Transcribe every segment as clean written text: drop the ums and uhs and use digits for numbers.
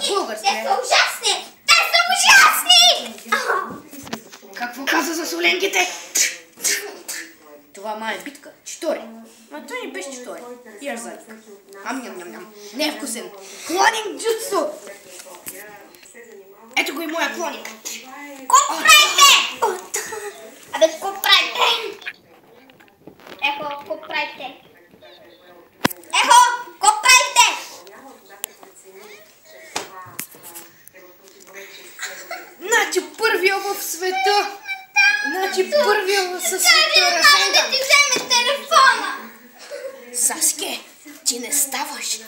български. Те са ужасни! Те са ужасни! Какво каза за соленките? Това май е битка. Читори. А той не беше читори. Яш задик. Ням. Не е вкусен. Клонинг джутсу! Ето го и моя клонинг. Копрайте! Абе, копрайте! Ехо, копрайте! Ехо, копрайте! Значи първия в света. Значи първия със света Разенган. Да ти вземе телефона! Саске, ти не ставаш,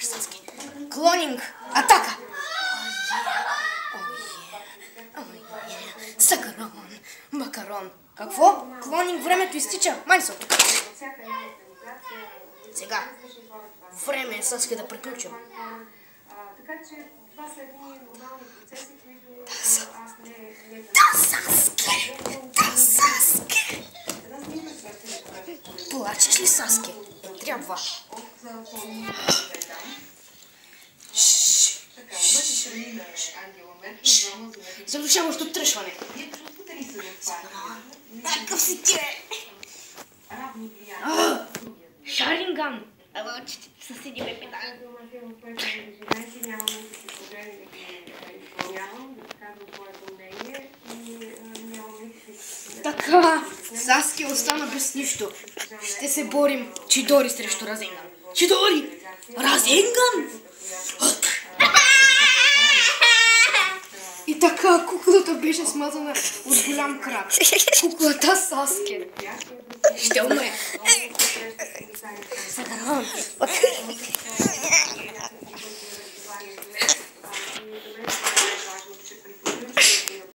Саске. Клонинг, атака. Сакарон, макарон. Какво? Клонинг, времето изтича. Май са тук. Сега. Време е, Саске, да приключим. Така че това са едни нормални процеси, които Саске! Плачеш ли, Саске? Трябва. Заглушаващо тръшване. Какъв си ти е? Шаринган! Ама съседи ме питаят. Така, Саске остана без нищо. Ще се борим Чидори срещу Разенган. Чидори! Разенган! И така куклата беше смазана от голям крак. Куклата Саске ще умре. Сакарон!